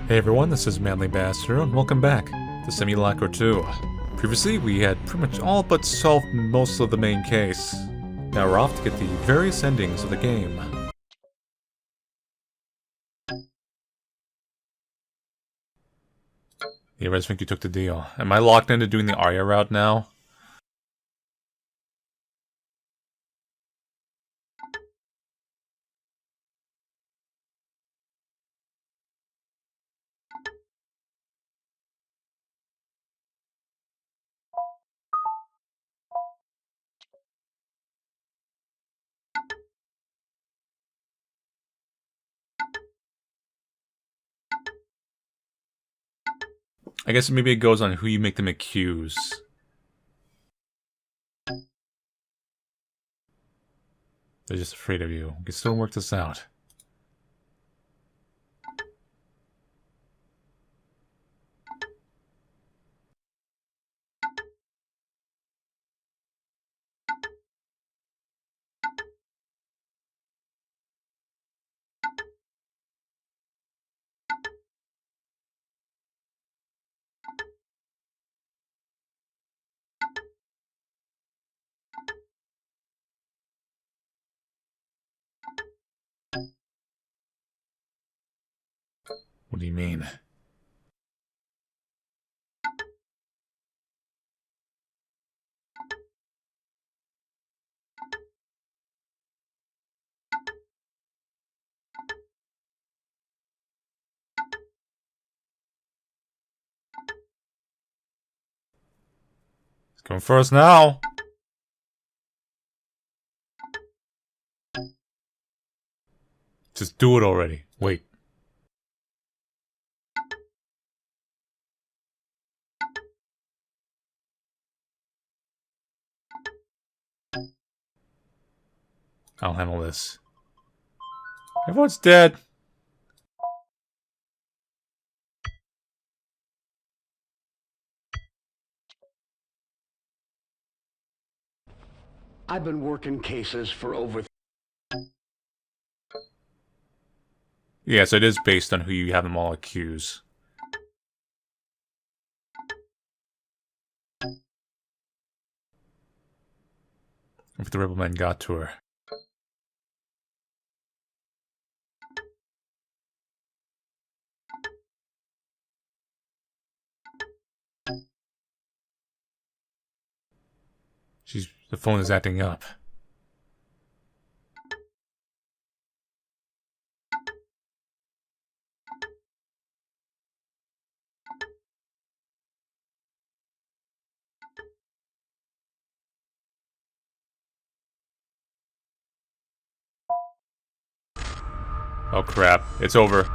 Hey everyone, this is Manly Bastard, and welcome back to Simulacra 2. Previously, we had pretty much all but solved most of the main case. Now we're off to get the various endings of the game. Yeah, I think you took the deal. Am I locked into doing the Arya route now? I guess maybe it goes on who you make them accuse. They're just afraid of you. We can still work this out. What do you mean? It's going first now! Just do it already. Wait. I'll handle this. Everyone's dead. I've been working cases for over... Yes, it is based on who you have them all accuse. If the rebel men got to her. The phone is acting up. Oh crap, it's over.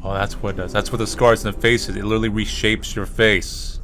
Oh, that's what it does. That's what the scars in the face is. It literally reshapes your face.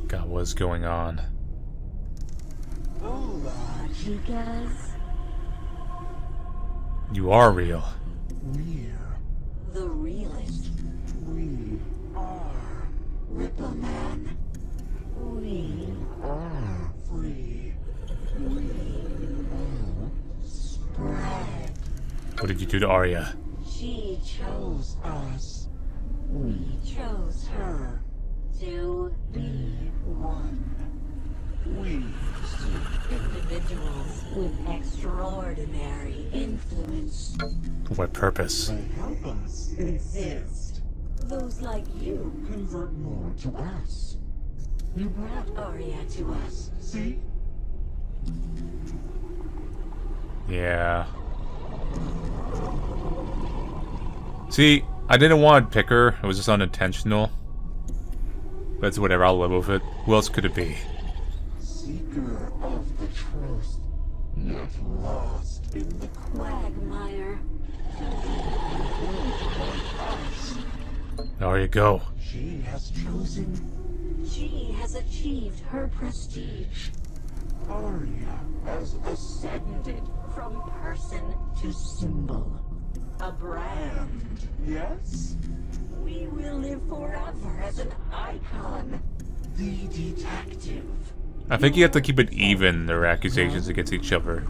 God, what is going on? Chicas. You are real. Real. The realist. We are Ripple Man. We are free. We will spread. What did you do to Arya? She chose us. We chose her to be one. We seek individuals with extraordinary influence. For what purpose? They help us exist. Those like you convert more to us. You brought Arya to us, see? Yeah. See, I didn't want to pick her. It was just unintentional. But it's whatever, I'll live with it. Who else could it be? Seeker of the truth, yet lost in the quagmire. There you go. She has chosen. She has achieved her prestige. Arya has ascended from person to symbol. A brand, yes? We will live forever as an icon. The detective. I think you have to keep it even, their accusations against each other.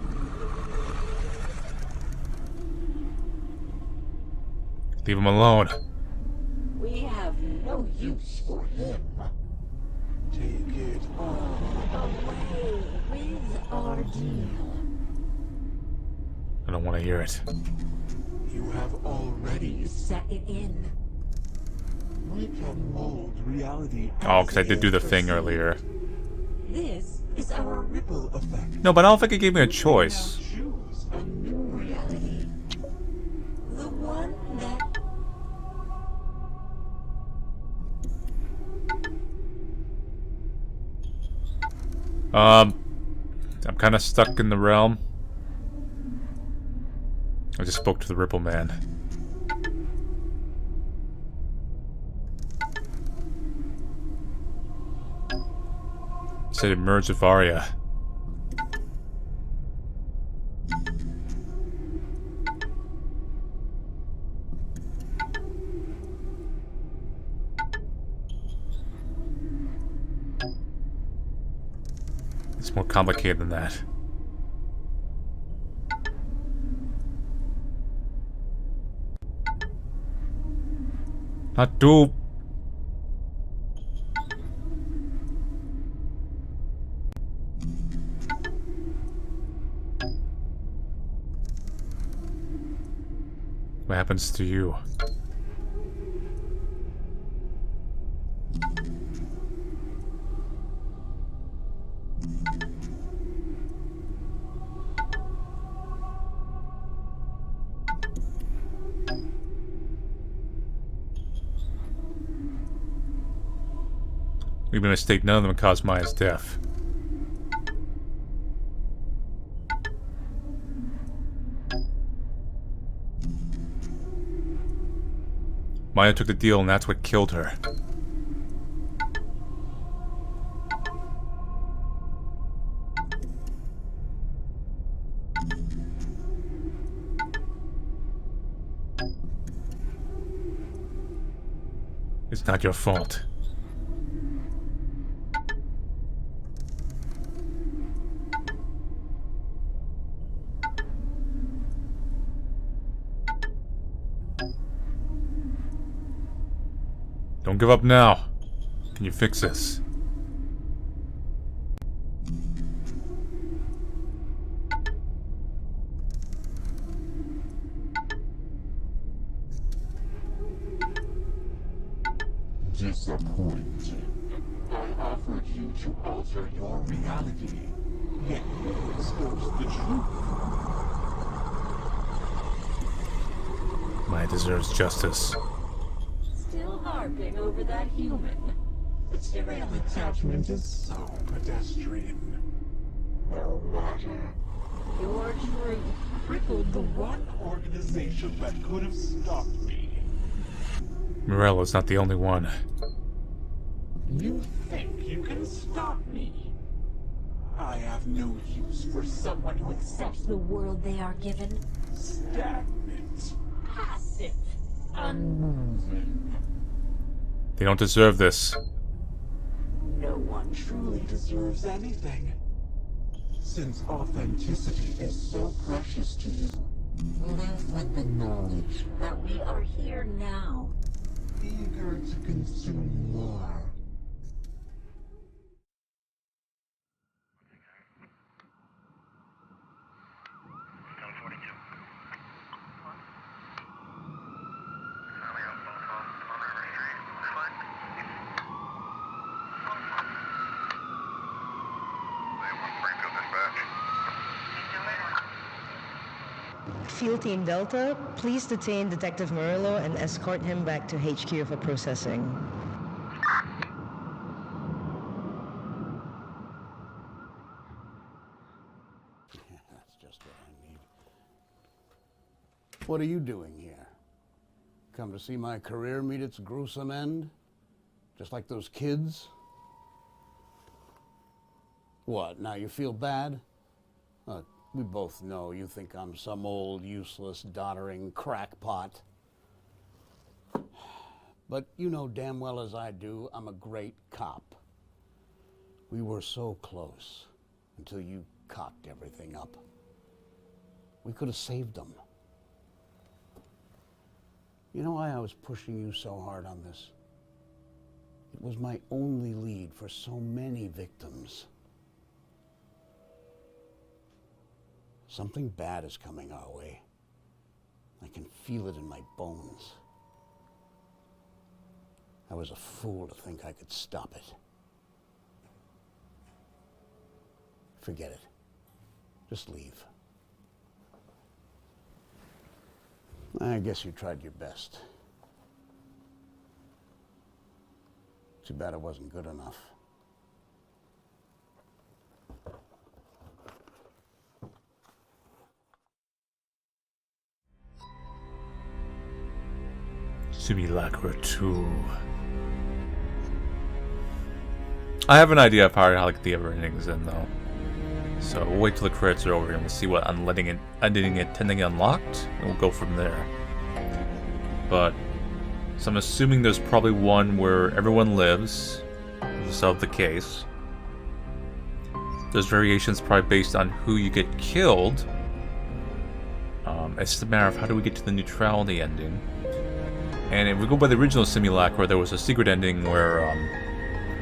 Leave him alone. We have no use for him. Take it all away with our deal. I don't want to hear it. You have already set it in. We can mold reality. Oh, because I did do the thing earlier. This is our ripple effect. No, but I don't think it gave me a choice. Choose a new reality. The one that I'm kind of stuck in the realm. I just spoke to the Ripple Man. Said it merged with Arya. It's more complicated than that. Not do. What happens to you? We made a mistake, none of them caused Maya's death. Maya took the deal and that's what killed her. It's not your fault. Don't give up now. Can you fix this? disappointed. I offered you to alter your reality, yet you exposed the truth. Maya deserves justice. Still harping over that human. Material attachment is so pedestrian. No matter. Your truth crippled the one organization that could have stopped me. Morella's not the only one. You think you can stop me? I have no use for someone who accepts the world they are given. Stagnant. Passive. unmoving. They don't deserve this. No one truly deserves anything, since authenticity is so precious to you. Live with the knowledge that we are here now, eager to consume more. Field Team Delta, please detain Detective Murillo and escort him back to HQ for processing. That's just what I need. What are you doing here? Come to see my career meet its gruesome end? Just like those kids? What, now you feel bad? Look, we both know you think I'm some old, useless, doddering crackpot. But you know damn well as I do, I'm a great cop. We were so close until you cocked everything up. We could have saved them. You know why I was pushing you so hard on this? It was my only lead for so many victims. Something bad is coming our way. I can feel it in my bones. I was a fool to think I could stop it. Forget it. Just leave. I guess you tried your best. Too bad it wasn't good enough. Simulacra 2. I have an idea of how I get the other endings in, though. So we'll wait till the credits are over and we'll see what editing and tending unlocked, and we'll go from there. But, so I'm assuming there's probably one where everyone lives, to solve the case. There's variations probably based on who you get killed. It's just a matter of how do we get to the neutrality ending. And if we go by the original Simulacra, there was a secret ending where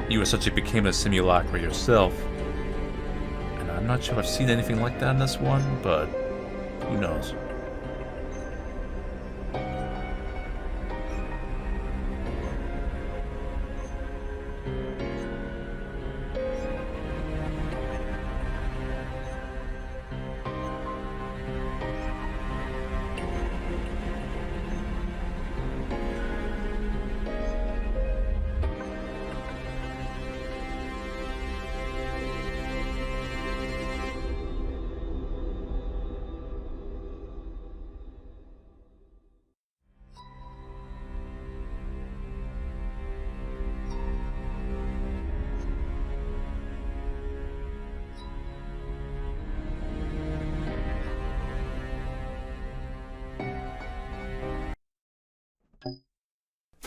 you essentially became a Simulacra yourself. And I'm not sure I've seen anything like that in this one, but who knows.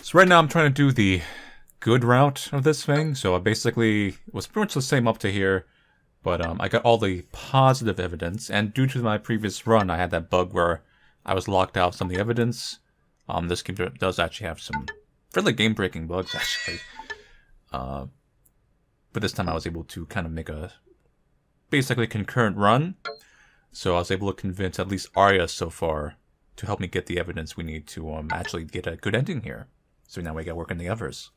So right now I'm trying to do the good route of this thing, so I basically was pretty much the same up to here, but I got all the positive evidence, and due to my previous run I had that bug where I was locked out of some of the evidence. This game does actually have some fairly game-breaking bugs, actually. But this time I was able to kind of make a basically concurrent run, so I was able to convince at least Arya so far to help me get the evidence we need to actually get a good ending here. So now we gotta work on the others.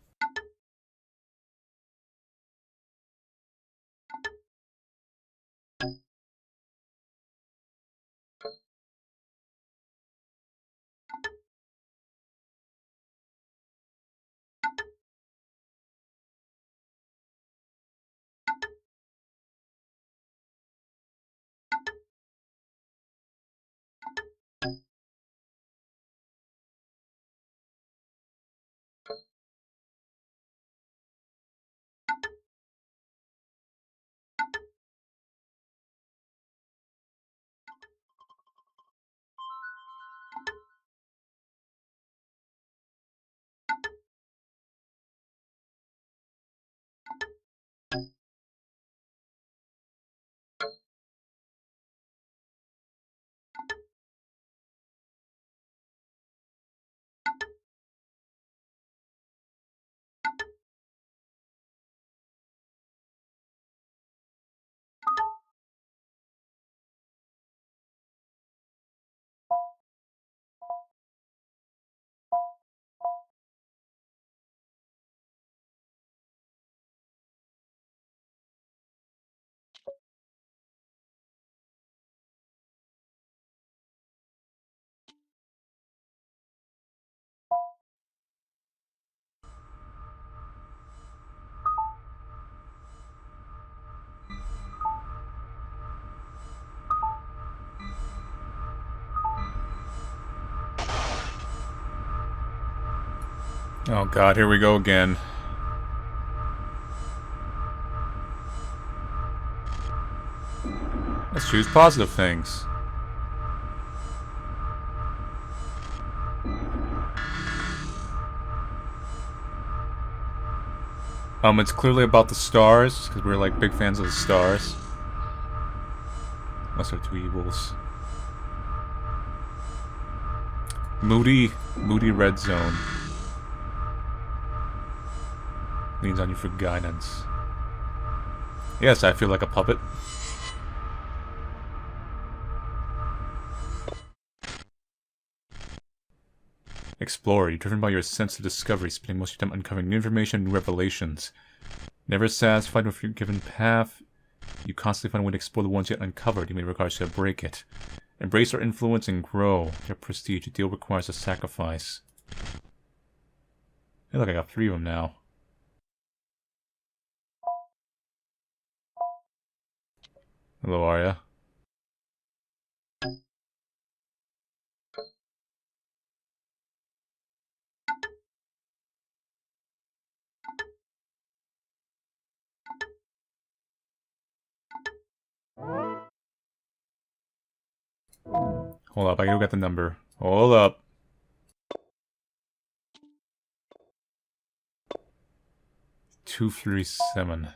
Oh god, here we go again. Let's choose positive things. It's clearly about the stars, because we're like big fans of the stars. Lesser two evils. Moody red zone. Leans on you for guidance. Yes, I feel like a puppet. Explorer, you're driven by your sense of discovery, spending most of your time uncovering new information and new revelations. Never satisfied with your given path, you constantly find a way to explore the ones yet uncovered. You may regard to break it. Embrace our influence and grow. Your prestige. The deal requires a sacrifice. Hey, look, I got 3 of them now. Hello, Arya. Hold up, I gotta get the number. Hold up. $237.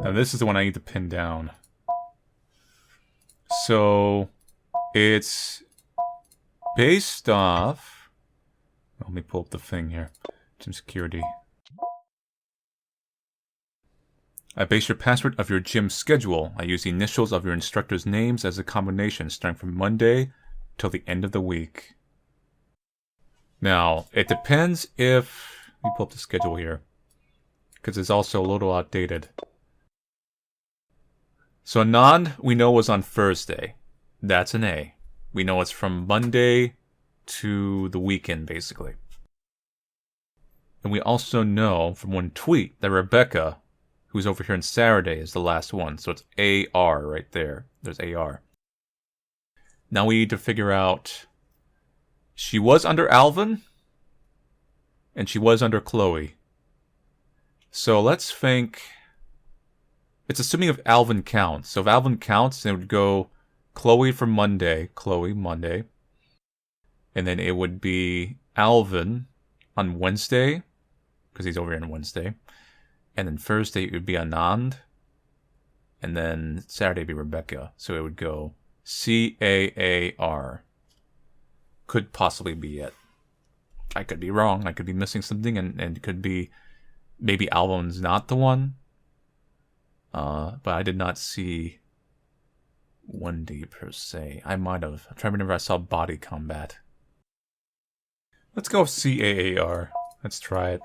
Now this is the one I need to pin down. So, it's based off... Let me pull up the thing here. Gym security. I base your password of your gym schedule. I use the initials of your instructor's names as a combination, starting from Monday till the end of the week. Now, it depends if... Let me pull up the schedule here, because it's also a little outdated. So Anand, we know, was on Thursday. That's an A. We know it's from Monday to the weekend, basically. And we also know from one tweet that Rebecca, who's over here on Saturday, is the last one. So it's AR right there. There's AR. Now we need to figure out... She was under Alvin, and she was under Chloe. So let's think... It's assuming if Alvin counts. So if Alvin counts, then it would go Chloe for Monday. Chloe, Monday. And then it would be Alvin on Wednesday, because he's over here on Wednesday. And then Thursday it would be Anand. And then Saturday would be Rebecca. So it would go CAAR. Could possibly be it. I could be wrong. I could be missing something, and it could be maybe Alvin's not the one. But I did not see Wendy per se. I might have. I'm trying to remember if I saw Body Combat. Let's go with CAAR. Let's try it.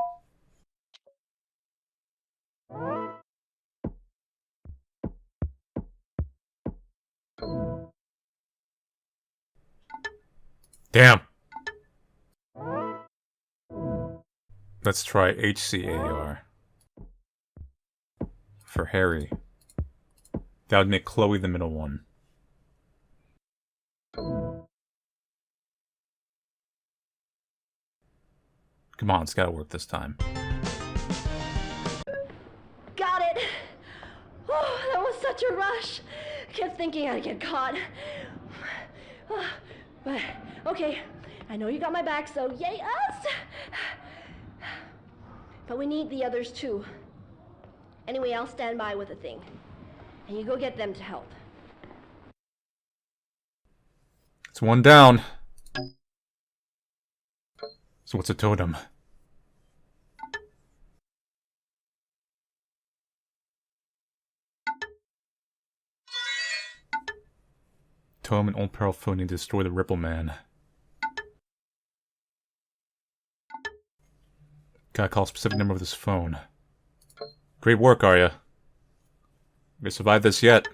Damn! Let's try HCAR. For Harry. That would make Chloe the middle one. Come on, it's gotta work this time. Got it! Oh, that was such a rush. Kept thinking I'd get caught. But, okay, I know you got my back, so yay us! But we need the others too. Anyway, I'll stand by with a thing. And you go get them to help. It's one down. So what's a totem? Totem and Old Pearl phone need to destroy the Ripple Man. Gotta call a specific number of this phone. Great work, Arya. We're gonna survive this yet.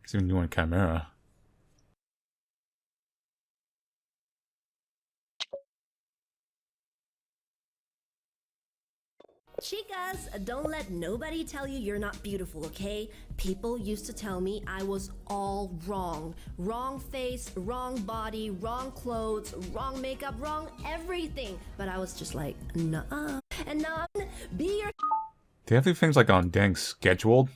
He's even doing Chimera. Chicas, don't let nobody tell you you're not beautiful, okay? People used to tell me I was all wrong. Wrong face, wrong body, wrong clothes, wrong makeup, wrong everything. But I was just like, nah. And now I'm gonna be your... They have these things like on dang scheduled.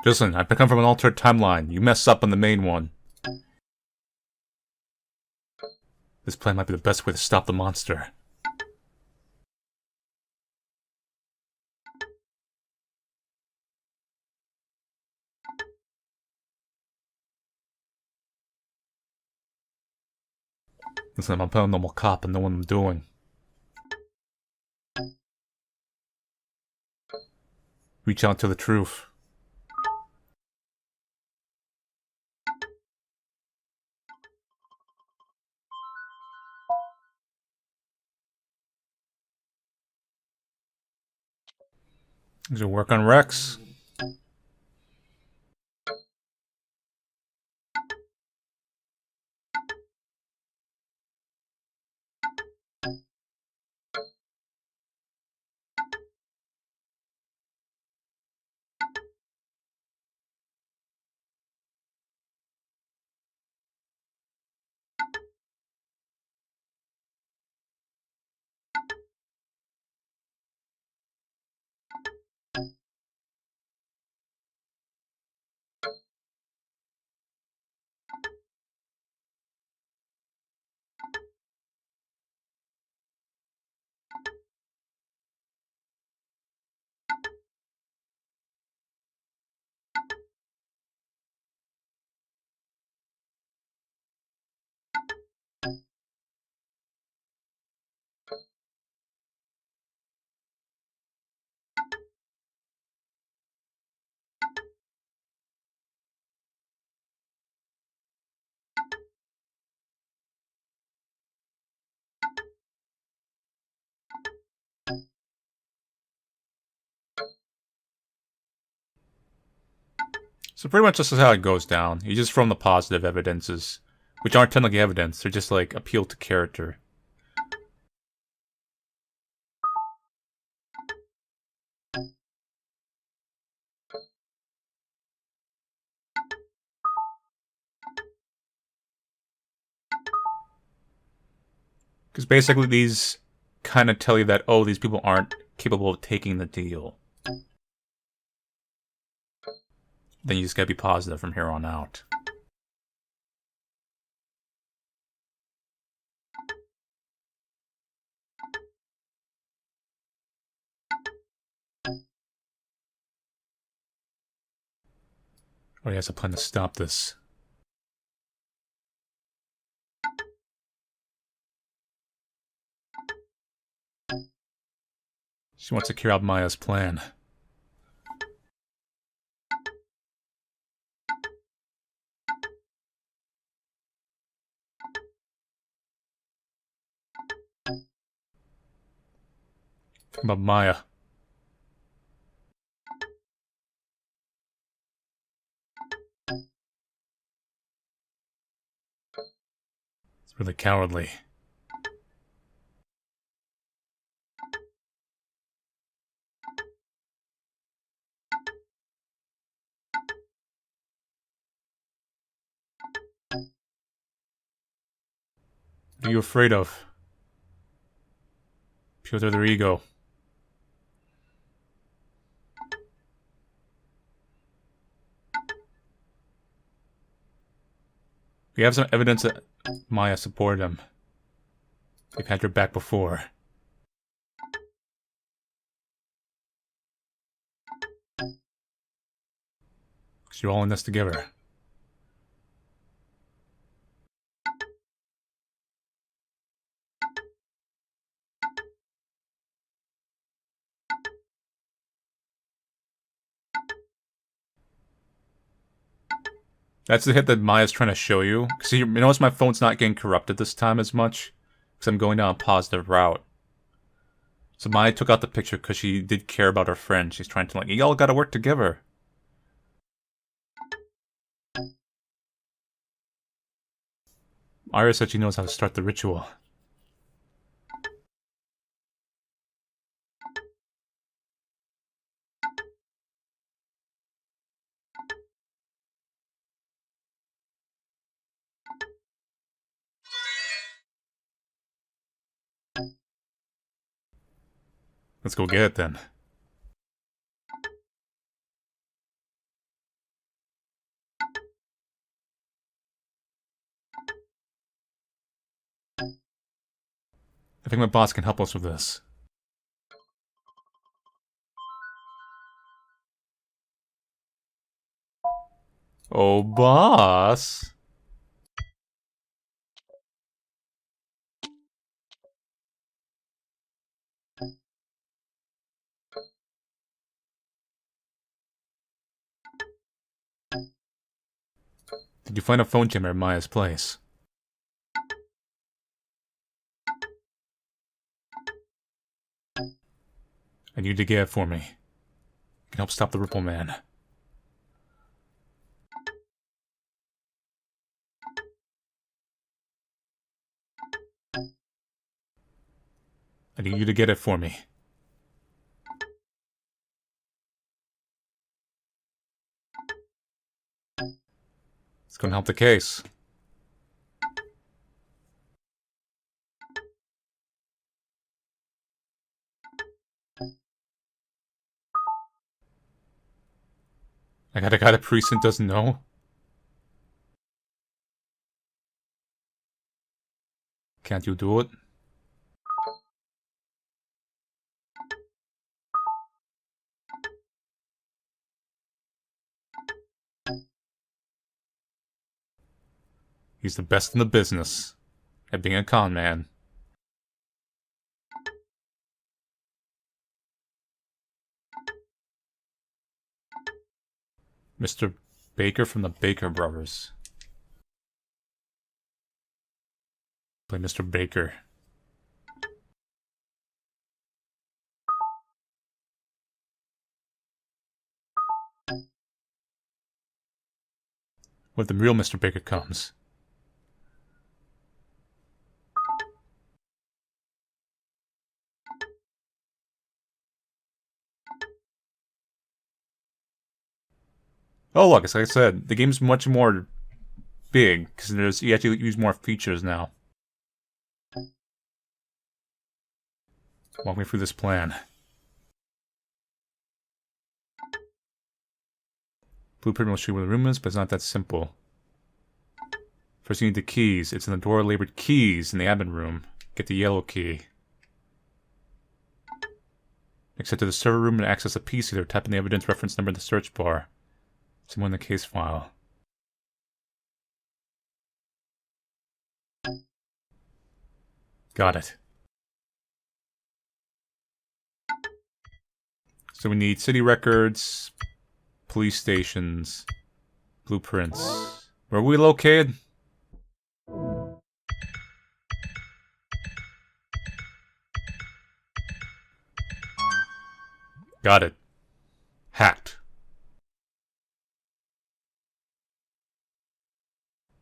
Listen, I come from an altered timeline. You mess up on the main one. This plan might be the best way to stop the monster. Listen, I'm a paranormal cop and know what I'm doing. Reach out to the truth. These will work on Rex. So pretty much this is how it goes down. You just from the positive evidences, which aren't technically evidence, they're just like appeal to character. Because basically these kind of tell you that, oh, these people aren't capable of taking the deal. Then you just gotta be positive from here on out. Oh, he has a plan to stop this. She wants to carry out Maya's plan. Think about Maya. It's really cowardly. What are you afraid of? Appeal to their ego. We have some evidence that Maya supported him. They've had your back before. Because you're all in this together. That's the hit that Maya's trying to show you. Because you notice my phone's not getting corrupted this time as much. Because I'm going down a positive route. So Maya took out the picture because she did care about her friend. She's trying to like, y'all gotta work together. Arya said she knows how to start the ritual. Let's go get it then. I think my boss can help us with this. Oh, boss! Did you find a phone jammer at Maya's place? I need you to get it for me. You can help stop the Ripple Man. I need you to get it for me. It's gonna help the case. I got a guy the precinct doesn't know? Can't you do it? He's the best in the business at being a con man. Mr. Baker from the Baker Brothers. Play Mr. Baker. When the real Mr. Baker comes. Oh look, as I said, the game's much more big, because you actually use more features now. Walk me through this plan. Blueprint will show you where the room is, but it's not that simple. First you need the keys. It's in the door labeled keys in the admin room. Get the yellow key. Next, head to the server room and access a PC there. Type in the evidence reference number in the search bar. Somewhere in the case file. Got it. So we need city records, police stations, blueprints. Where are we located? Got it. Hacked.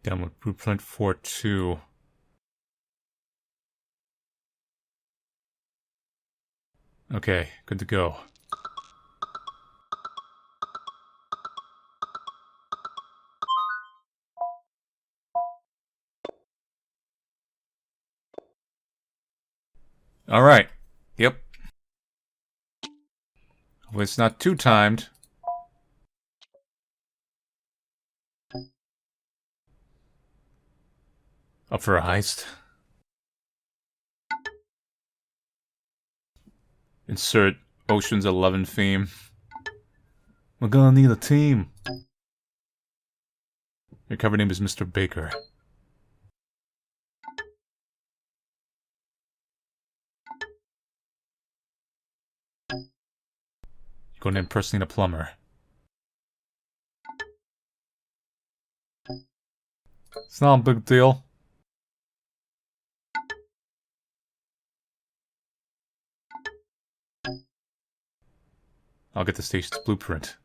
Download blueprint 4.2. Okay, good to go. Alright. Yep. Hopefully it's not too timed. Up for a heist. Insert Ocean's 11 theme. We're gonna need a team. Your cover name is Mr. Baker. You're going to impersonate a plumber. It's not a big deal. I'll get the station's blueprint.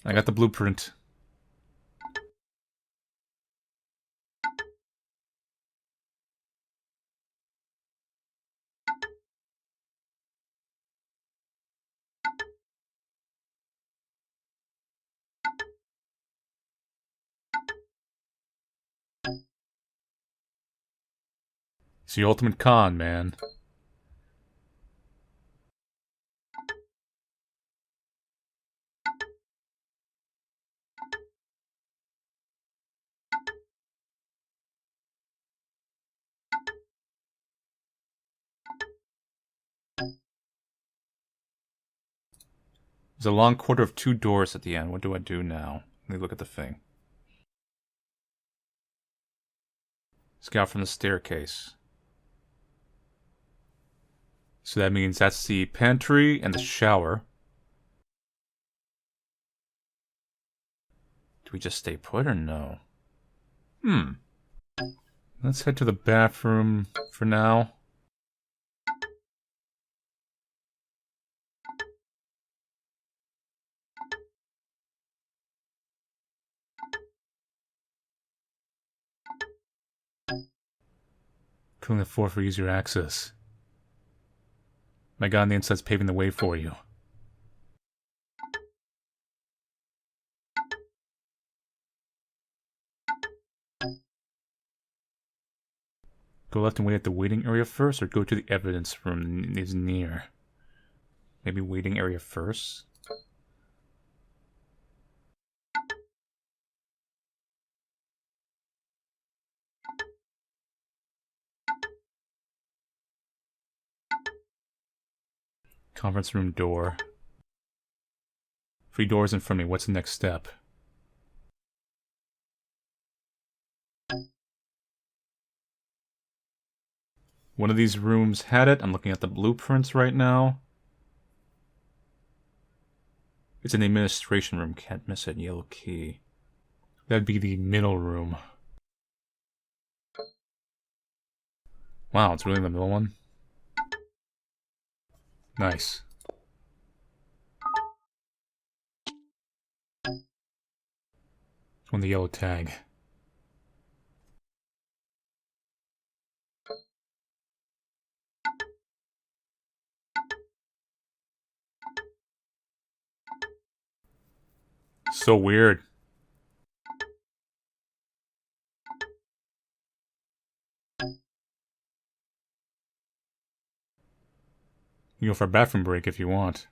I got the blueprint. It's the ultimate con, man. There's a long corridor of 2 doors at the end. What do I do now? Let me look at the thing. Scout from the staircase. So that means that's the pantry and the shower. Do we just stay put or no? Let's head to the bathroom for now. Clearing the floor for easier access. My guy on the inside's paving the way for you. Go left and wait at the waiting area first, or go to the evidence room is near. Maybe waiting area first? Conference room door. 3 doors in front of me. What's the next step? One of these rooms had it. I'm looking at the blueprints right now. It's an administration room. Can't miss it. Yellow key. That'd be the middle room. Wow, it's really the middle one? Nice. It's on the yellow tag. So weird. You can go for a bathroom break if you want.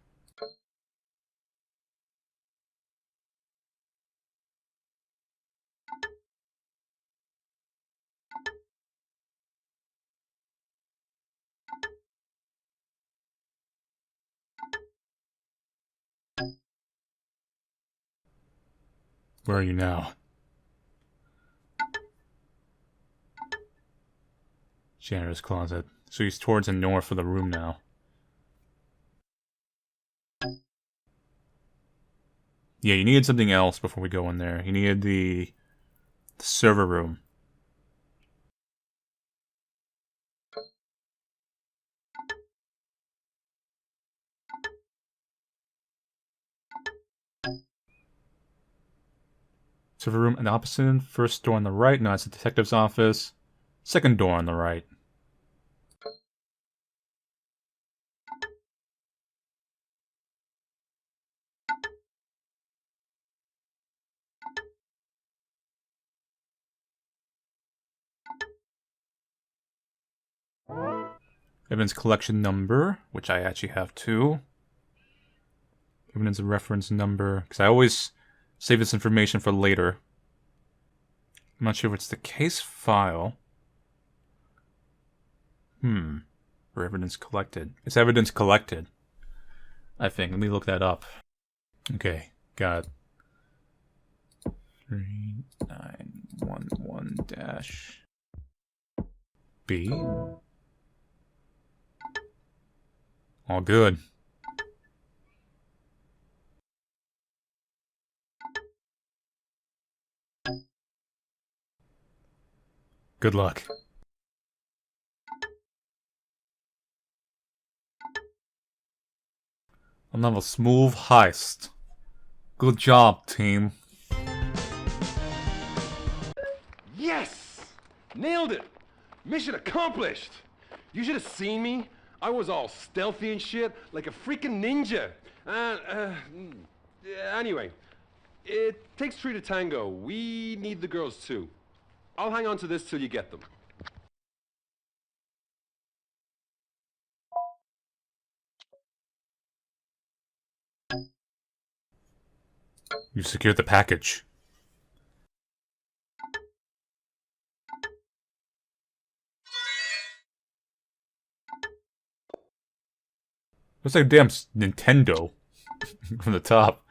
Where are you now? Janitor's closet. So he's towards the north of the room now. Yeah, you needed something else before we go in there. You needed the server room. Server room and opposite. First door on the right. No, it's the detective's office. Second door on the right. Evidence collection number, which I actually have too. Evidence reference number, because I always save this information for later. I'm not sure if it's the case file. Or evidence collected. It's evidence collected, I think. Let me look that up. Okay, got 3911-B. All good. Good luck. Another smooth heist. Good job, team. Yes! Nailed it! Mission accomplished! You should have seen me. I was all stealthy and shit, like a freaking ninja. Anyway, it takes three to tango. We need the girls too. I'll hang on to this till you get them. You secured the package. Looks like a damn Nintendo from the top.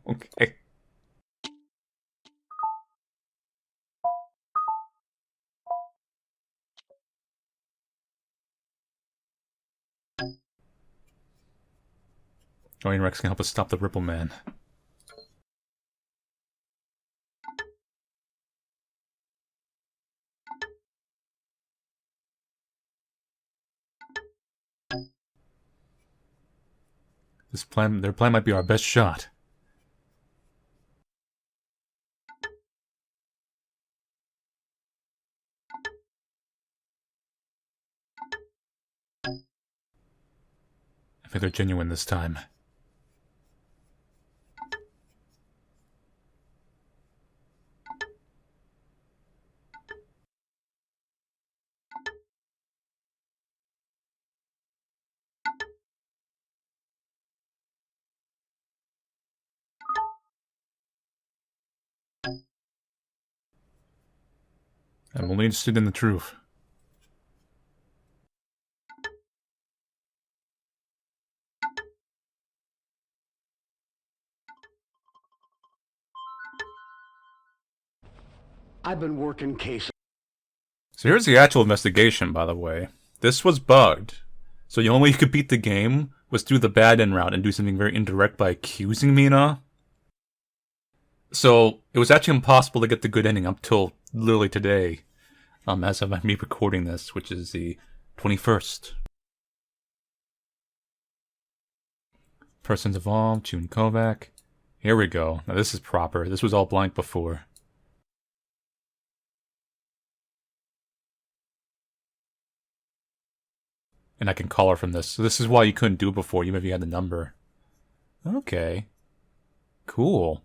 Okay. Johnny Rex can help us stop the Ripple Man. Their plan might be our best shot. I think they're genuine this time. I'm only interested in the truth. I've been working cases. So here's the actual investigation, by the way. This was bugged. So the only way you could beat the game was through the bad end route and do something very indirect by accusing Mina. So it was actually impossible to get the good ending up till literally today. As of me recording this, which is the 21st. Persons involved, June Kovac. Here we go. Now this is proper. This was all blank before. And I can call her from this. So this is why you couldn't do it before, even if you had the number. Okay. Cool.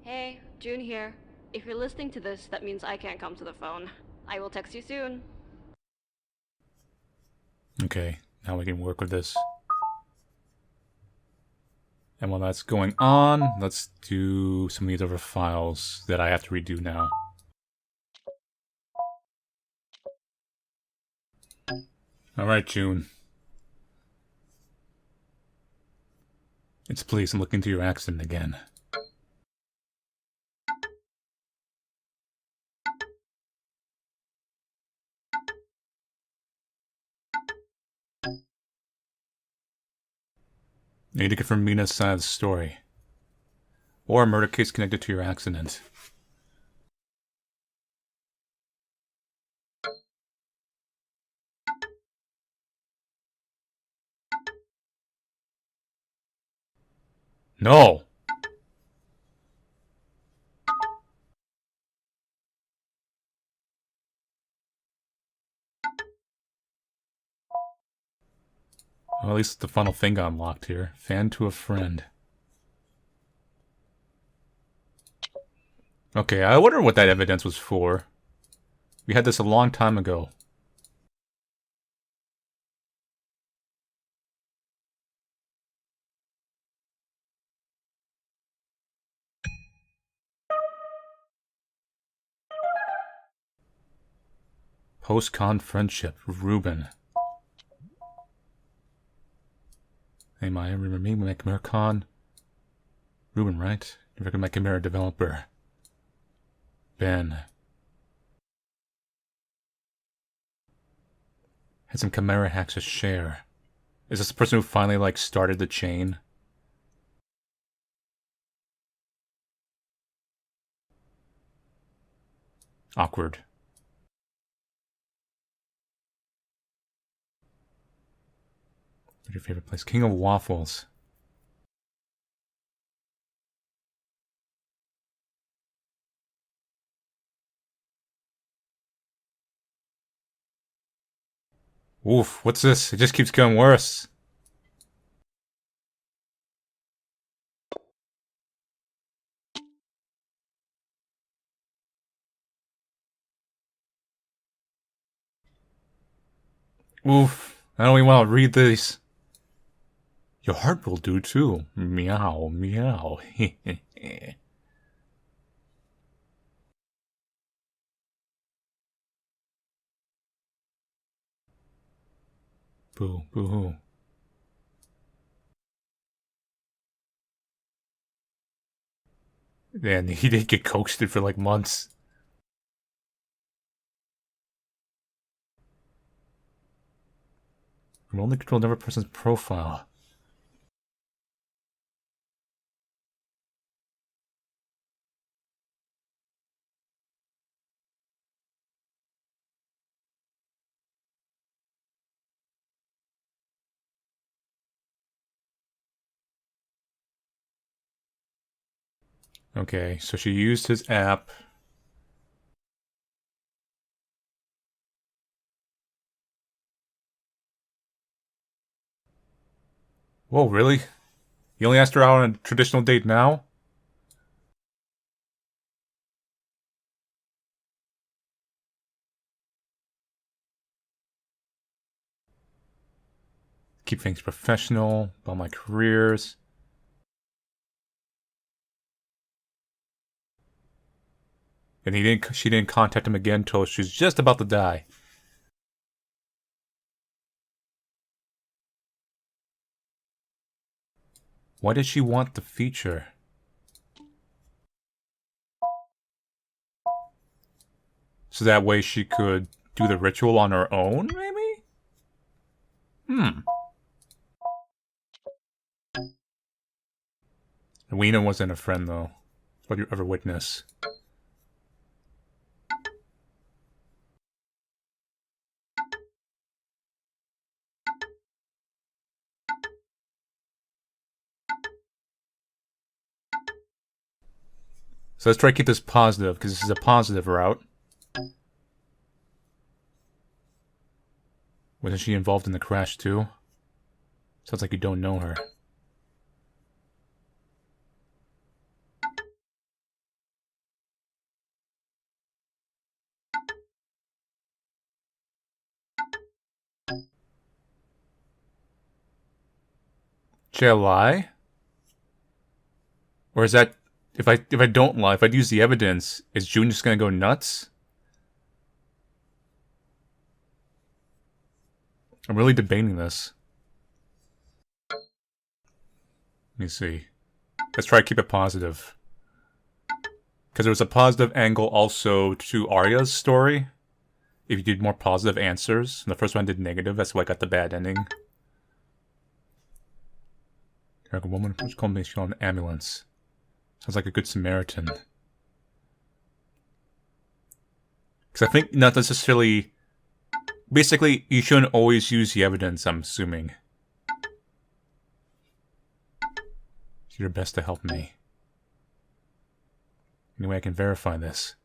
Hey, June here. If you're listening to this, that means I can't come to the phone. I will text you soon. Okay, now we can work with this. And while that's going on, let's do some of these other files that I have to redo now. Alright, June. It's police. I'm looking into your accident again. I need to confirm Mina's side of the story. Or a murder case connected to your accident. No! Well, at least the final thing got unlocked here. Fan to a friend. Okay, I wonder what that evidence was for. We had this a long time ago. Post-con friendship, Ruben. Hey Maya, remember me, McMurcon? Ruben, right? You're my Chimera developer. Ben. Had some Chimera hacks to share. Is this the person who finally, like, started the chain? Awkward. What's your favorite place? King of Waffles. Oof, what's this? It just keeps getting worse. Oof, I don't even want to read these. Your heart will do too. Meow, meow. Boo, boo hoo. And he did get coaxed for like months. Remotely control another person's profile. Okay, so she used his app. Whoa, really? You only asked her out on a traditional date now? Keep things professional about my careers. And she didn't contact him again until she's just about to die. Why did she want the feature? So that way she could do the ritual on her own, maybe? Weena wasn't a friend, though. What you ever witness? So let's try to keep this positive, because this is a positive route. Wasn't she involved in the crash, too? Sounds like you don't know her. Should I lie? Or is that... If I don't lie, if I use the evidence, is June just gonna go nuts? I'm really debating this. Let me see. Let's try to keep it positive. Because there was a positive angle also to Arya's story. If you did more positive answers. And the first one did negative, that's why I got the bad ending. A woman which called me on an ambulance. Sounds like a good Samaritan. Because I think not necessarily... Basically, you shouldn't always use the evidence, I'm assuming. Do your best to help me. Anyway, I can verify this.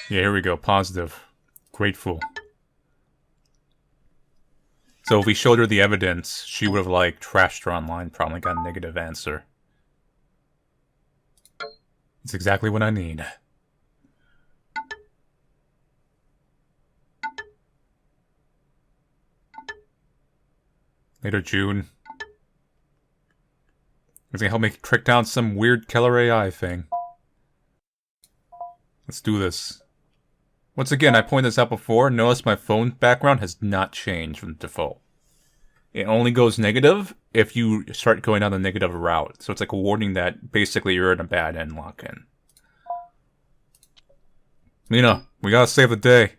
Yeah, here we go. Positive. Grateful. So if we showed her the evidence, she would have, like, trashed her online, probably got a negative answer. It's exactly what I need. Later, June. It's gonna help me track down some weird killer AI thing. Let's do this. Once again, I pointed this out before. Notice my phone background has not changed from default. It only goes negative if you start going down the negative route. So it's like a warning that basically you're in a bad end lock-in. Mina, we gotta save the day.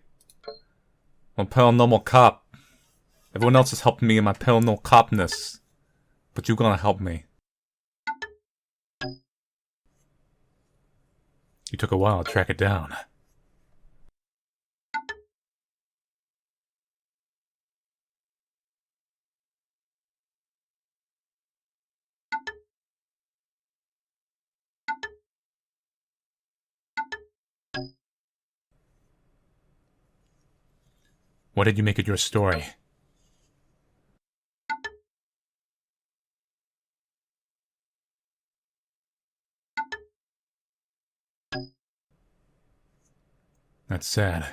I'm a paranormal cop. Everyone else is helping me in my paranormal copness. But you're gonna help me. You took a while to track it down. What did you make of your story? That's sad.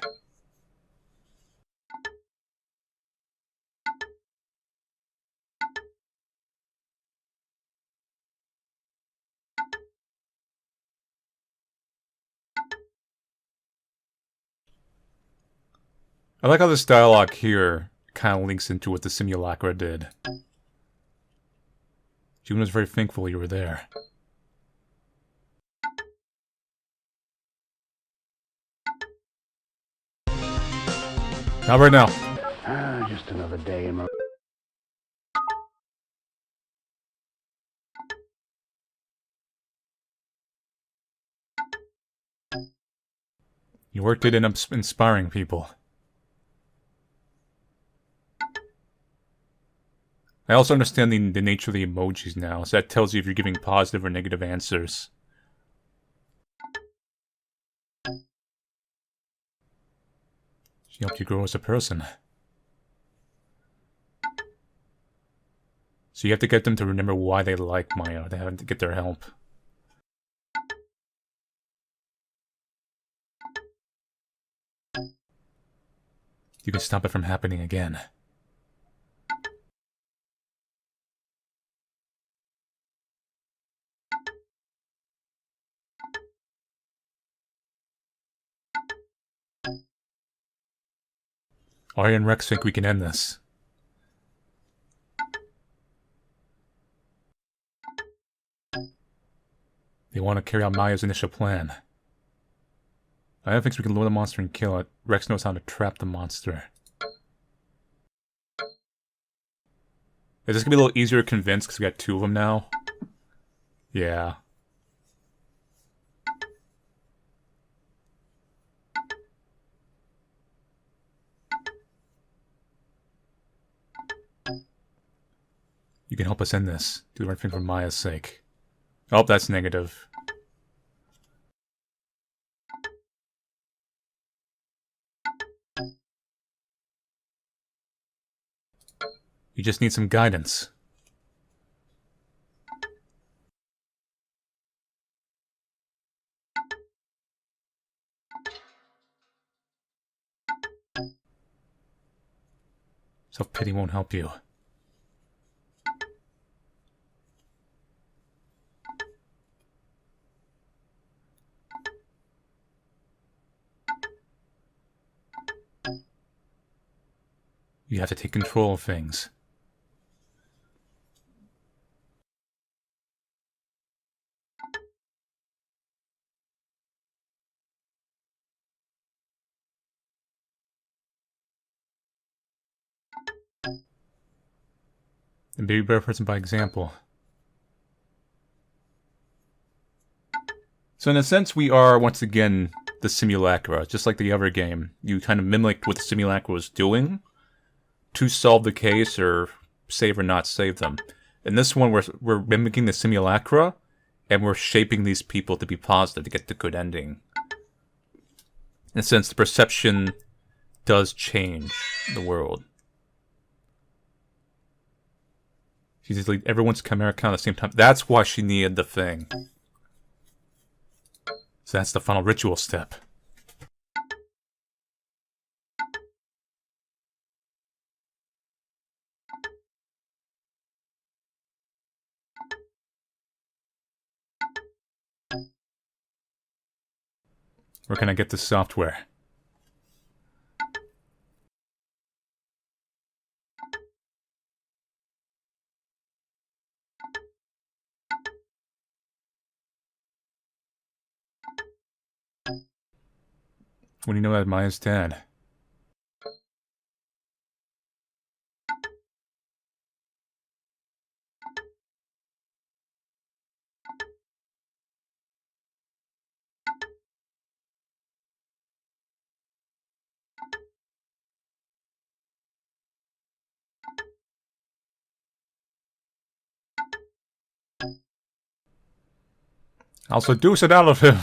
I like how this dialogue here kind of links into what the Simulacra did. June was very thankful you were there. Not right now. Just another day in my... Your work did end up inspiring people. I also understand the nature of the emojis now, so that tells you if you're giving positive or negative answers. She helped you grow as a person. So you have to get them to remember why they like Maya. They have to get their help. You can stop it from happening again. Arya and Rex think we can end this. They want to carry out Maya's initial plan. Arya thinks we can lure the monster and kill it. Rex knows how to trap the monster. Is this gonna be a little easier to convince because we got two of them now? Yeah. You can help us end this. Do the right thing for Maya's sake. Oh, that's negative. You just need some guidance. Self-pity won't help you. You have to take control of things. And be a better person by example. So in a sense, we are, once again, the Simulacra. Just like the other game. You kind of mimicked what the Simulacra was doing to solve the case or save or not save them. In this one, we're mimicking the Simulacra, and we're shaping these people to be positive to get the good ending. In a sense, the perception does change the world. She needs to lead everyone's chimera count at the same time. That's why she needed the thing. So that's the final ritual step. Where can I get this software? What do you know about Maya's dad? I'll seduce it out of him!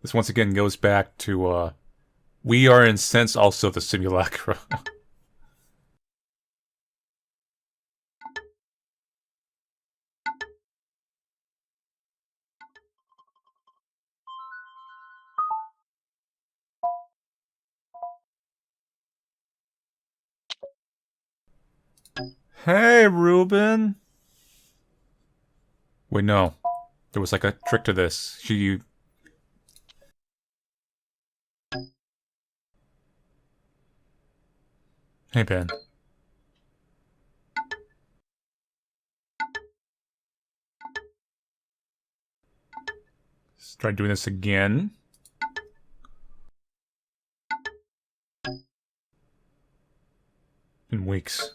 This once again goes back to, we are in a sense also the Simulacra. Hey, Ruben! Wait, no. There was like a trick to this. Hey, Ben. Let's try doing this again. In weeks.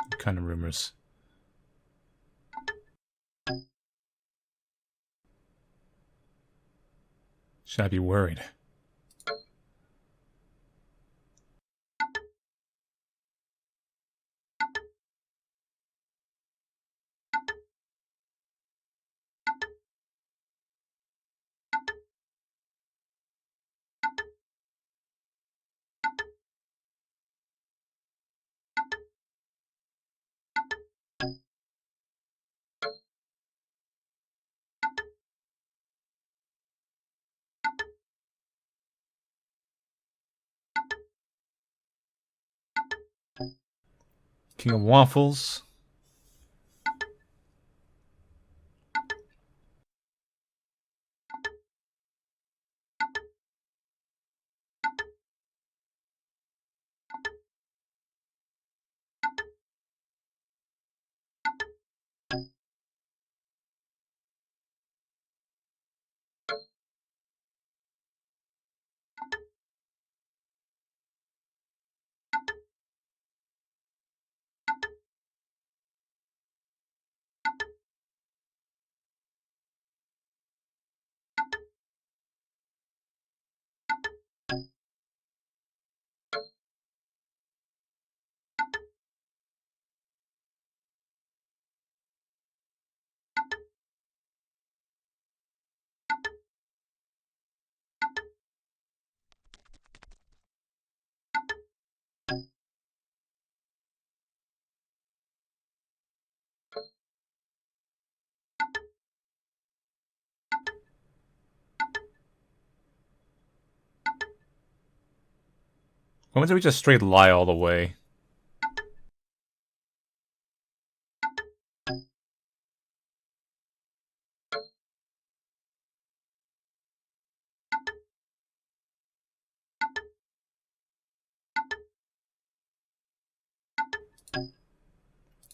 What kind of rumors? Should I be worried? King of Waffles. Why don't we just straight lie all the way?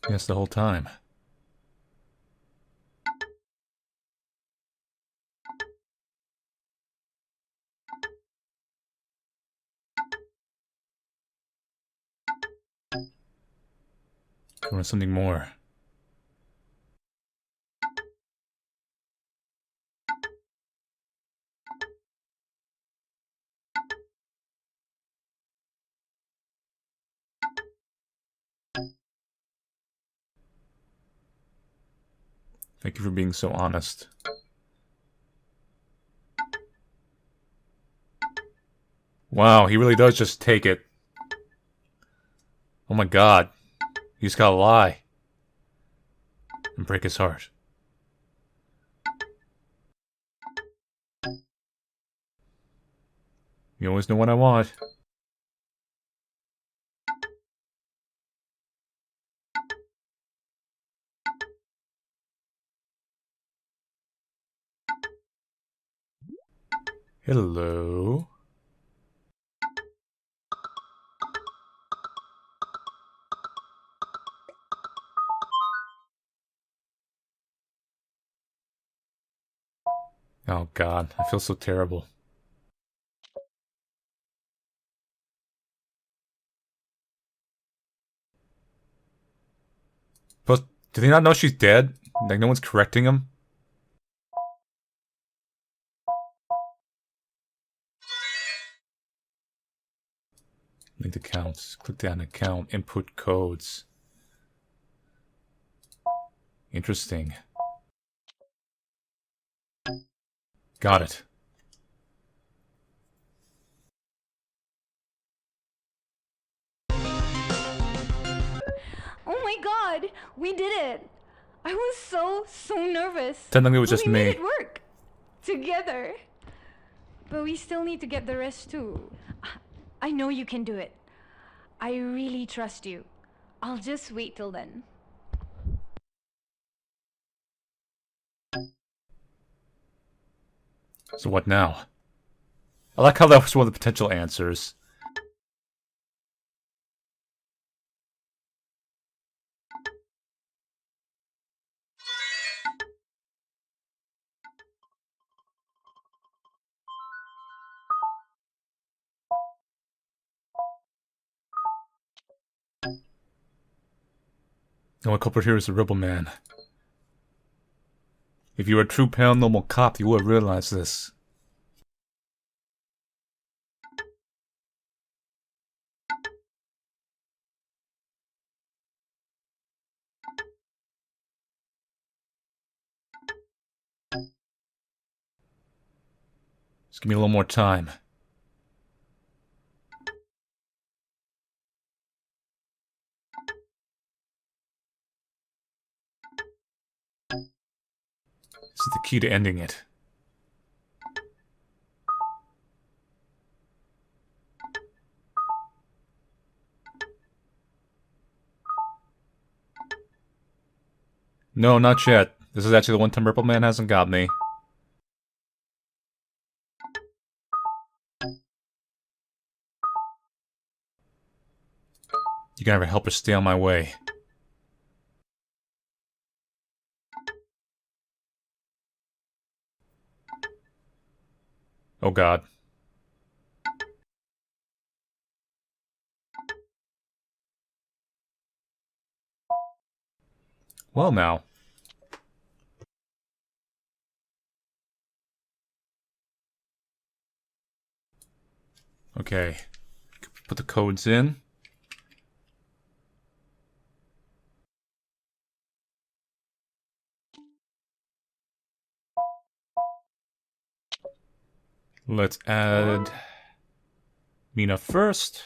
Yes, the whole time. Or something more. Thank you for being so honest. Wow, he really does just take it. Oh my god. You just gotta lie. And break his heart. You always know what I want. Hello. Oh god, I feel so terrible. But do they not know she's dead? Like no one's correcting him? Link accounts. Click down account. Input codes. Interesting. Got it. Oh my god, we did it! I was so nervous. Technically it was But just we made me. it work together. But we still need to get the rest too. I know you can do it. I really trust you. I'll just wait till then. So what now? I like how that was one of the potential answers. The only culprit here is the rebel man. If you were a true paranormal cop, you would have realized this. Just give me a little more time. This is the key to ending it. No, not yet. This is actually the one time Rebel Man hasn't got me. You can have a helper stay on my way. Oh god. Well now. Okay. Put the codes in. Let's add Mina first.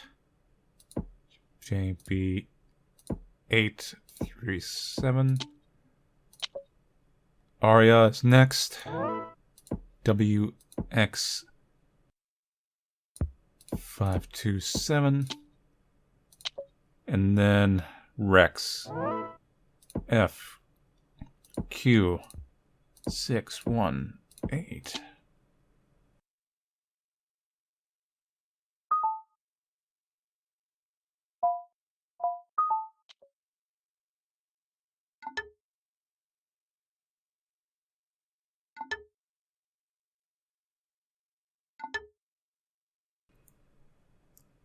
JB837. Arya is next. WX527. And then Rex. FQ618.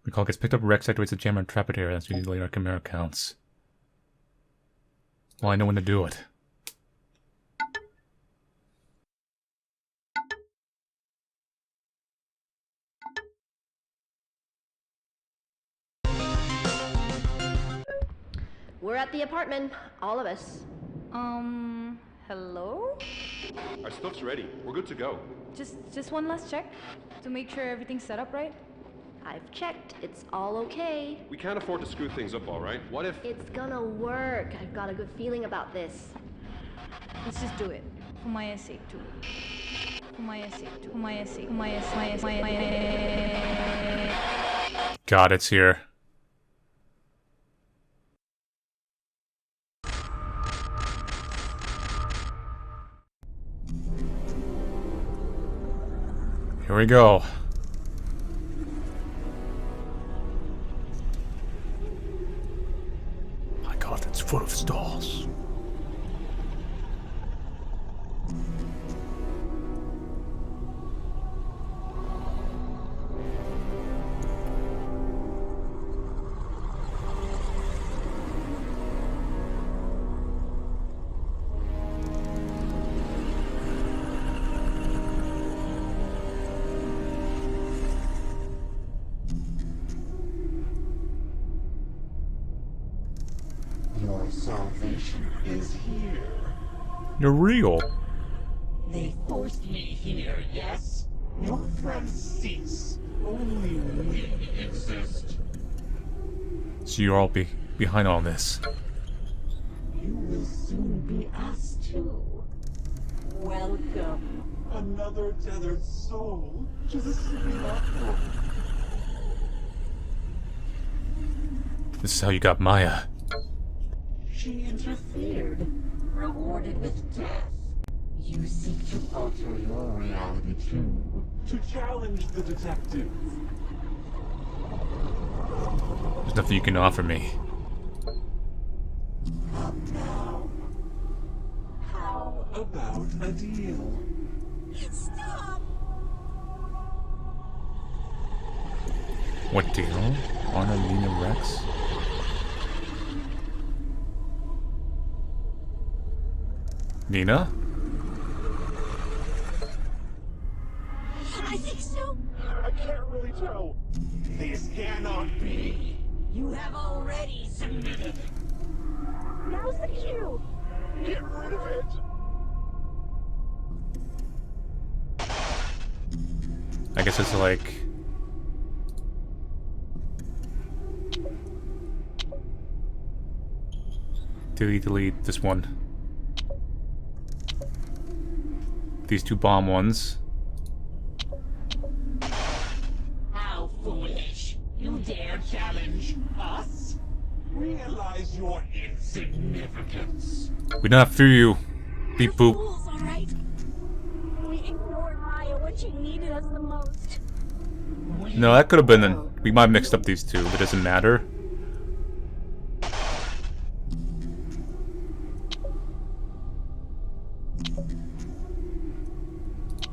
The call gets picked up. Rex activates the jammer and trap it here. That's usually our camera counts. Well, I know when to do it. We're at the apartment, all of us. Hello? Our stuff's ready. We're good to go. Just one last check to make sure everything's set up right. I've checked. It's all okay. We can't afford to screw things up, all right? What if... It's gonna work. I've got a good feeling about this. Let's just do it. For Maya's sake, too. For Maya's sake, too. For Maya's sake. For Maya's God, it's here. Here we go. My God, it's full of stalls. Your salvation is here. You're real. They forced me here, yes? Your friends cease. Only we exist. So you're all behind all this. You will soon be us too. Welcome. Another tethered soul to the Simulacra. This is how you got Maya. She interfered, rewarded with death. You seek to alter your reality too. To challenge the detective. There's nothing you can offer me. Now, how about a deal? Stop! What deal? Honor Lena Rex? Nina? I think so. I can't really tell. This cannot be. You have already submitted. Now's the cue. Get rid of it. I guess it's like... delete this one. These two bomb ones. How foolish. You dare challenge us? Realize your insignificance. We do not fear you. Beep boop. Fools, all right? We ignored Maya when she needed us the most. No, that could have been... We might have mixed up these two, but it doesn't matter.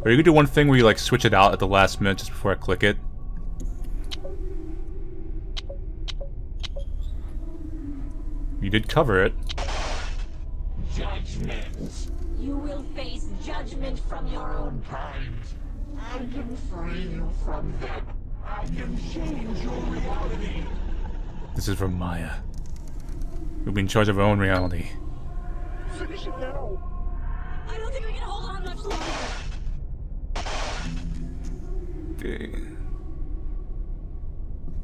Or you could do one thing where you like switch it out at the last minute just before I click it. You did cover it. Judgment. You will face judgment from your own kind. I can free you from them. I can change your reality. This is from Maya. We'll be in charge of our own reality. Finish it now. I don't think we can hold on much longer.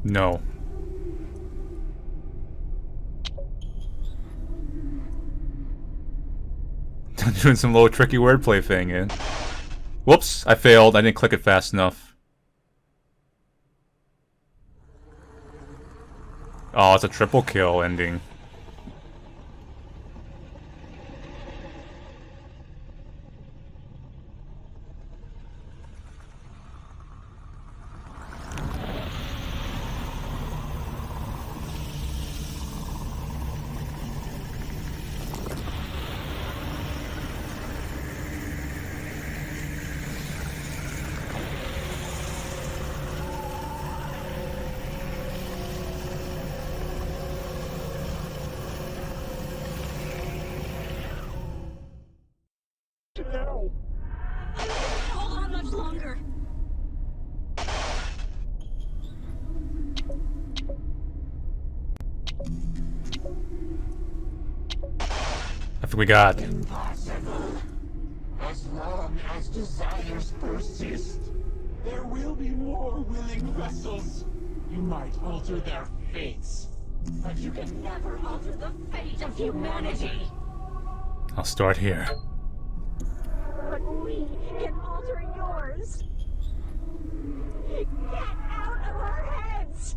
No. I'm doing some little tricky wordplay thing, eh? Whoops, I failed. I didn't click it fast enough. Oh, it's a triple kill ending. Now. I don't think we can hold on much longer. I think we got. Impossible. As long as desires persist, there will be more willing vessels. You might alter their fates, but you can never alter the fate of humanity. I'll start here. But we can alter yours. Get out of our heads!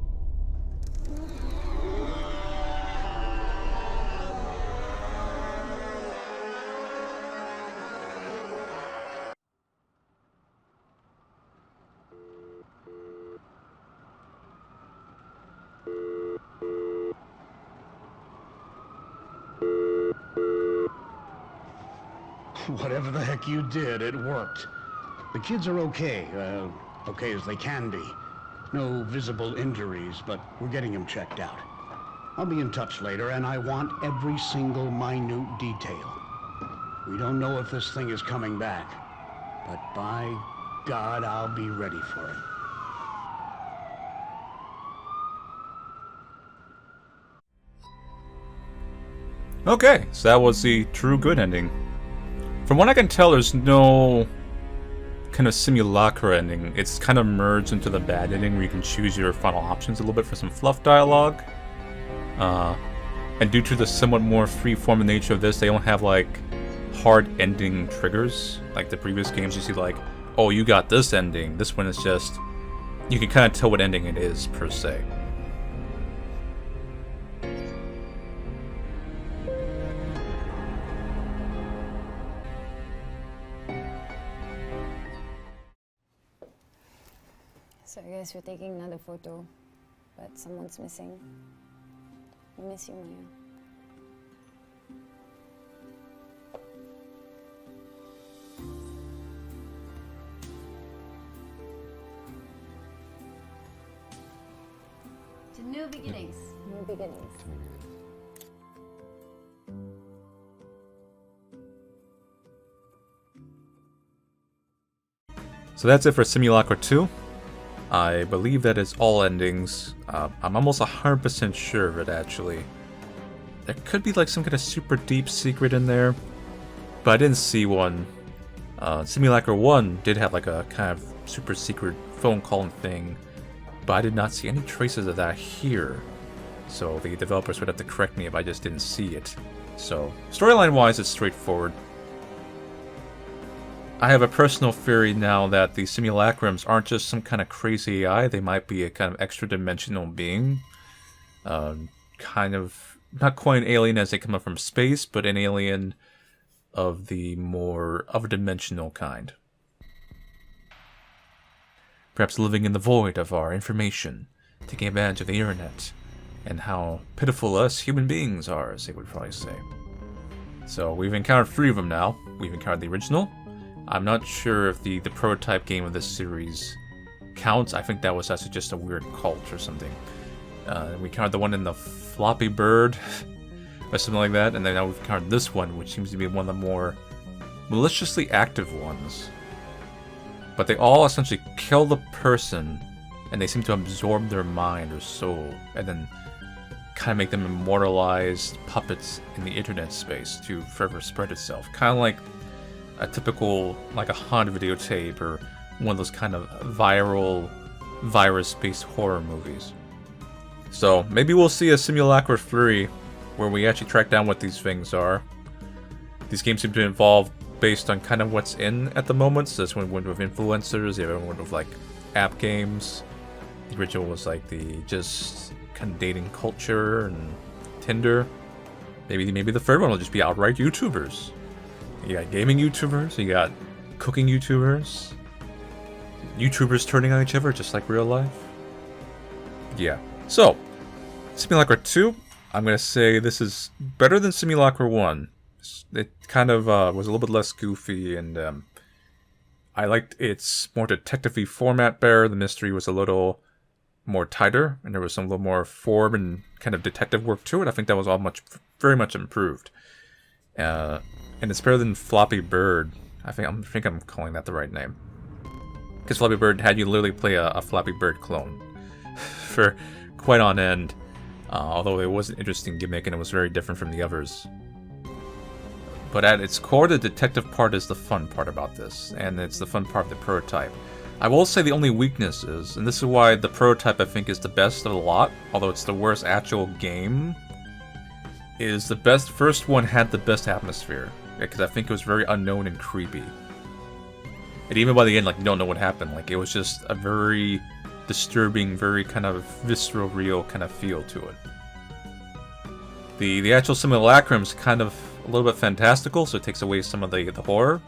Whatever the heck you did, it worked. The kids are okay. Okay as they can be. No visible injuries, but we're getting them checked out. I'll be in touch later, and I want every single minute detail. We don't know if this thing is coming back, but by God, I'll be ready for it. Okay, so that was the true good ending. From what I can tell, there's no kind of simulacra ending. It's kind of merged into the bad ending where you can choose your final options a little bit for some fluff dialogue. And due to the somewhat more free-form nature of this, they don't have like hard ending triggers. Like the previous games, you see like, oh, you got this ending. This one is just, you can kind of tell what ending it is per se. So I guess we're taking another photo, but someone's missing. I miss you, Maya. To new beginnings. New beginnings. So that's it for Simulacra 2. I believe that is all endings. I'm almost 100% sure of it, actually. There could be like some kind of super deep secret in there, but I didn't see one. Simulacra 1 did have like a kind of super secret phone calling thing, but I did not see any traces of that here. So the developers would have to correct me if I just didn't see it. So storyline-wise, it's straightforward. I have a personal theory now that the simulacrums aren't just some kind of crazy AI, they might be a kind of extra-dimensional being. Kind of, not quite an alien as they come up from space, but an alien of the more other-dimensional kind. Perhaps living in the void of our information, taking advantage of the internet, and how pitiful us human beings are, as they would probably say. So we've encountered 3 of them now. We've encountered the original. I'm not sure if the prototype game of this series counts. I think that was actually just a weird cult or something. We encountered the one in the Floppy Bird, or something like that, and then now we've encountered this one, which seems to be one of the more maliciously active ones. But they all essentially kill the person, and they seem to absorb their mind or soul, and then kind of make them immortalized puppets in the internet space to forever spread itself. Kind of like a typical, like a haunted videotape, or one of those kind of viral, virus-based horror movies. So, maybe we'll see a Simulacra 3, where we actually track down what these things are. These games seem to evolve based on kind of what's in at the moment, so this one went with influencers, the other one went with, like, app games. The original was, like, the just kind of dating culture and Tinder. Maybe the third one will just be outright YouTubers. You got gaming YouTubers, you got cooking YouTubers, YouTubers turning on each other just like real life. Yeah. So, Simulacra 2, I'm going to say this is better than Simulacra 1. It kind of was a little bit less goofy, and I liked its more detective-y format better. The mystery was a little more tighter, and there was some little more form and kind of detective work to it. I think that was all very much improved. And it's better than Floppy Bird. I think I'm calling that the right name. Because Floppy Bird had you literally play a Floppy Bird clone for quite on end. Although it was an interesting gimmick and it was very different from the others. But at its core, the detective part is the fun part about this. And it's the fun part of the prototype. I will say the only weakness is, and this is why the prototype I think is the best of the lot, although it's the worst actual game, is the best first one had the best atmosphere, because I think it was very unknown and creepy. And even by the end, like, you don't know what happened. Like, it was just a very disturbing, very kind of visceral, real kind of feel to it. The actual Simulacrum's kind of a little bit fantastical, so it takes away some of the horror.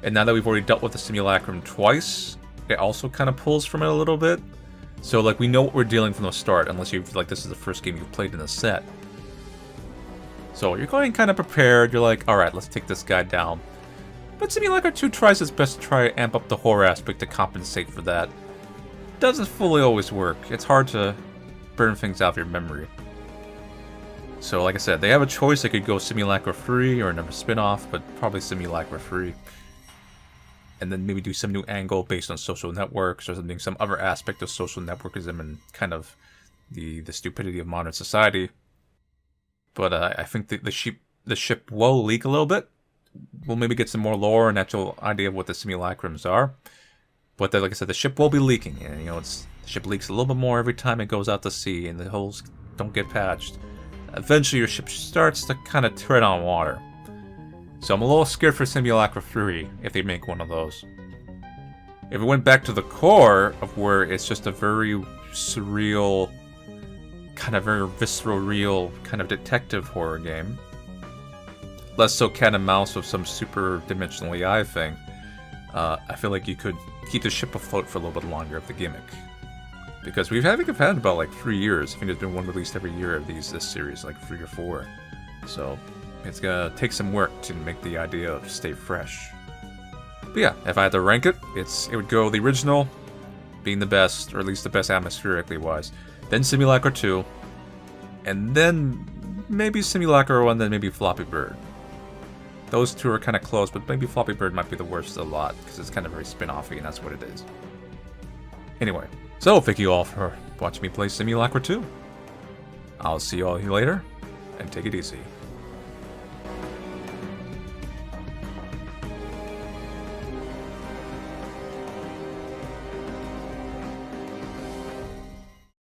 And now that we've already dealt with the Simulacrum twice, it also kind of pulls from it a little bit. So, like, we know what we're dealing from the start, unless you've, like, this is the first game you've played in the set. So, you're going kind of prepared, you're like, alright, let's take this guy down. But Simulacra 2 tries its best to try to amp up the horror aspect to compensate for that. Doesn't fully always work. It's hard to burn things out of your memory. So, like I said, they have a choice. They could go Simulacra 3 or another spin-off, but probably Simulacra 3. And then maybe do some new angle based on social networks or something, some other aspect of social networkism and kind of the stupidity of modern society. But I think the ship will leak a little bit. We'll maybe get some more lore and actual idea of what the simulacrums are. But like I said, the ship will be leaking. And, you know, the ship leaks a little bit more every time it goes out to sea, and the holes don't get patched. Eventually, your ship starts to kind of tread on water. So I'm a little scared for Simulacra 3 if they make one of those. If it went back to the core of where it's just a very surreal, kind of very visceral, real kind of detective horror game. Less so cat and mouse with some super dimensional AI thing. I feel like you could keep the ship afloat for a little bit longer of the gimmick. Because we've had about like 3 years. I think there's been one released every year of this series, like 3 or 4. So it's gonna take some work to make the idea of stay fresh. But yeah, if I had to rank it, it would go the original being the best, or at least the best atmospherically wise. Then Simulacra 2, and then maybe Simulacra 1, then maybe Floppy Bird. Those two are kind of close, but maybe Floppy Bird might be the worst of the lot, because it's kind of very spin-offy, and that's what it is. Anyway, so thank you all for watching me play Simulacra 2. I'll see you all later, and take it easy.